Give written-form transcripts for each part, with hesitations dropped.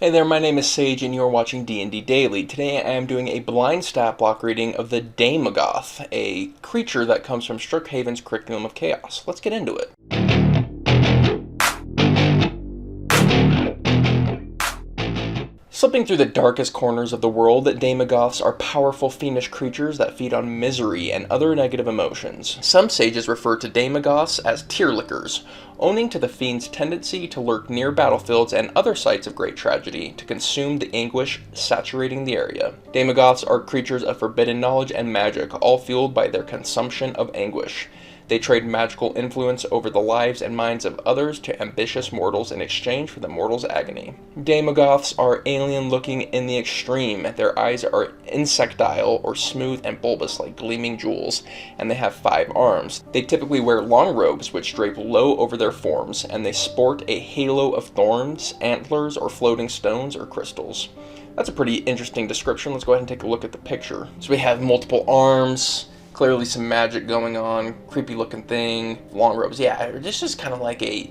Hey there, my name is Sage and you're watching D&D Daily. Today I am doing a blind stat block reading of the Daemogoth, a creature that comes from Strixhaven's Curriculum of Chaos. Let's get into it. Slipping through the darkest corners of the world, Daemogoths are powerful fiendish creatures that feed on misery and other negative emotions. Some sages refer to Daemogoths as tear lickers, owning to the fiend's tendency to lurk near battlefields and other sites of great tragedy to consume the anguish saturating the area. Daemogoths are creatures of forbidden knowledge and magic, all fueled by their consumption of anguish. They trade magical influence over the lives and minds of others to ambitious mortals in exchange for the mortal's agony. Daemogoths are alien-looking in the extreme. Their eyes are insectile or smooth and bulbous like gleaming jewels, and they have 5 arms. They typically wear long robes which drape low over their forms, and they sport a halo of thorns, antlers, or floating stones or crystals. That's a pretty interesting description. Let's go ahead and take a look at the picture. So we have multiple arms. Clearly some magic going on, creepy looking thing, long robes. Yeah, this is kind of like a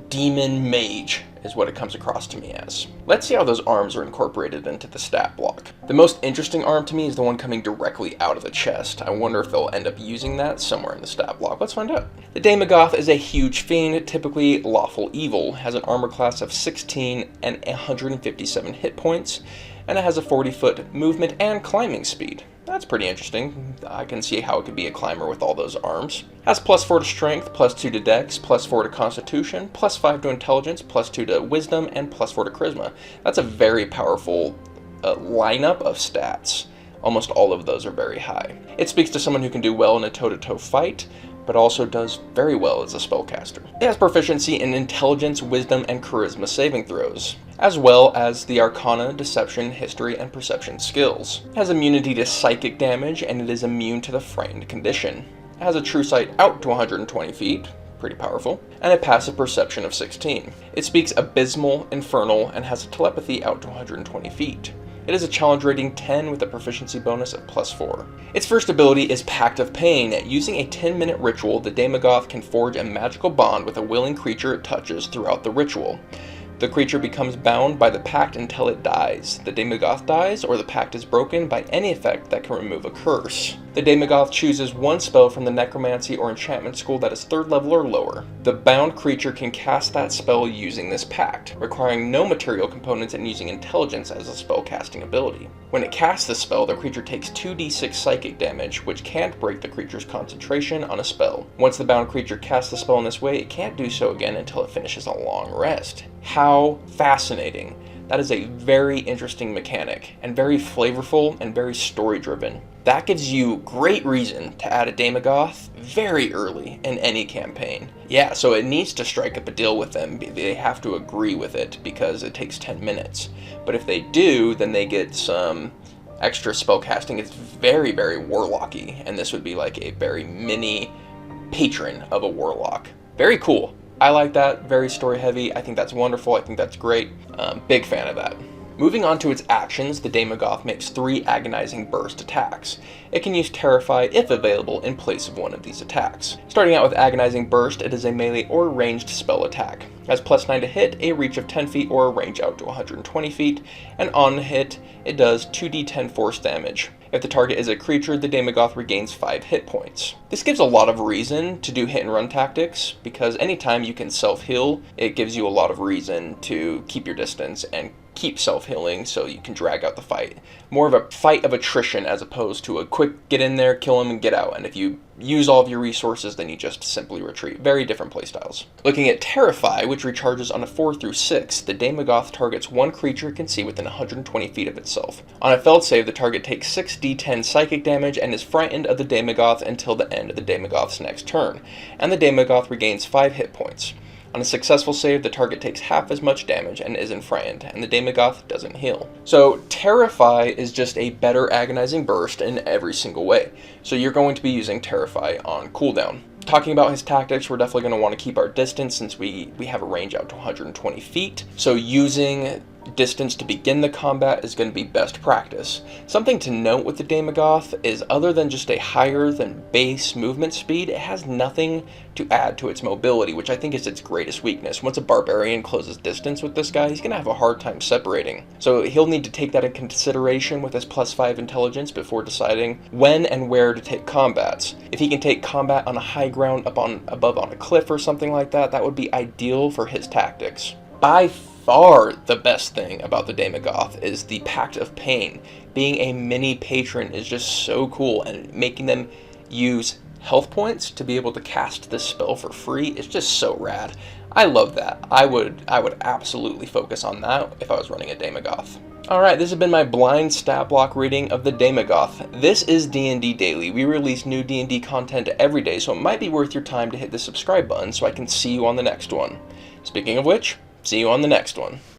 demon mage is what it comes across to me as. Let's see how those arms are incorporated into the stat block. The most interesting arm to me is the one coming directly out of the chest. I wonder if they'll end up using that somewhere in the stat block. Let's find out. The Daemogoth is a huge fiend, typically lawful evil, has an armor class of 16 and 157 hit points, and it has a 40-foot movement and climbing speed. That's pretty interesting. I can see how it could be a climber with all those arms. Has +4 to strength, +2 to dex, +4 to constitution, +5 to intelligence, +2 to wisdom, and +4 to charisma. That's a very powerful lineup of stats. Almost all of those are very high. It speaks to someone who can do well in a toe-to-toe fight, but also does very well as a spellcaster. It has proficiency in intelligence, wisdom, and charisma saving throws, as well as the arcana, deception, history, and perception skills. It has immunity to psychic damage, and it is immune to the frightened condition. It has a true sight out to 120 feet, pretty powerful, and a passive perception of 16. It speaks abysmal, infernal, and has a telepathy out to 120 feet. It is a challenge rating 10 with a proficiency bonus of +4. Its first ability is Pact of Pain. Using a 10-minute ritual, the Daemogoth can forge a magical bond with a willing creature it touches throughout the ritual. The creature becomes bound by the pact until it dies. The Daemogoth dies, or the pact is broken by any effect that can remove a curse. The Daemogoth chooses one spell from the necromancy or enchantment school that is 3rd level or lower. The bound creature can cast that spell using this pact, requiring no material components and using intelligence as a spell-casting ability. When it casts the spell, the creature takes 2d6 psychic damage, which can't break the creature's concentration on a spell. Once the bound creature casts the spell in this way, it can't do so again until it finishes a long rest. How fascinating. That is a very interesting mechanic, and very flavorful and very story-driven. That gives you great reason to add a Daemogoth very early in any campaign. Yeah, so it needs to strike up a deal with them. They have to agree with it because it takes 10 minutes. But if they do, then they get some extra spellcasting. It's very, very warlocky, and this would be like a very mini patron of a warlock. Very cool. I like that, very story heavy. I think that's wonderful, I think that's great. Big fan of that. Moving on to its actions, the Daemogoth makes 3 agonizing burst attacks. It can use Terrify if available in place of one of these attacks. Starting out with agonizing burst, it is a melee or ranged spell attack. It has +9 to hit, a reach of 10 feet or a range out to 120 feet, and on hit, it does 2d10 force damage. If the target is a creature, the Daemogoth regains 5 hit points. This gives a lot of reason to do hit and run tactics, because anytime you can self-heal, it gives you a lot of reason to keep your distance and keep self-healing so you can drag out the fight. More of a fight of attrition as opposed to a quick get in there, kill him, and get out. And if you use all of your resources, then you just simply retreat. Very different playstyles. Looking at Terrify, which recharges on a 4 through 6, the Daemogoth targets one creature it can see within 120 feet of itself. On a failed save, the target takes 6d10 psychic damage and is frightened of the Daemogoth until the end of the Daemogoth's next turn, and the Daemogoth regains 5 hit points. On a successful save, the target takes half as much damage and isn't frightened, and the Daemogoth doesn't heal. So Terrify is just a better agonizing burst in every single way. So you're going to be using Terrify on cooldown. Talking about his tactics, we're definitely going to want to keep our distance since we have a range out to 120 feet. So using distance to begin the combat is going to be best practice. Something to note with the Daemogoth is other than just a higher than base movement speed, it has nothing to add to its mobility, which I think is its greatest weakness. Once a barbarian closes distance with this guy, he's going to have a hard time separating. So he'll need to take that into consideration with his +5 intelligence before deciding when and where to take combats. If he can take combat on a high ground above on a cliff or something like that, that would be ideal for his tactics. By far the best thing about the Daemogoth is the Pact of Pain. Being a mini patron is just so cool, and making them use health points to be able to cast this spell for free is just so rad. I love that. I would absolutely focus on that if I was running a Daemogoth. Alright, this has been my blind stat block reading of the Daemogoth. This is D&D Daily. We release new D&D content every day, so it might be worth your time to hit the subscribe button so I can see you on the next one. Speaking of which, see you on the next one.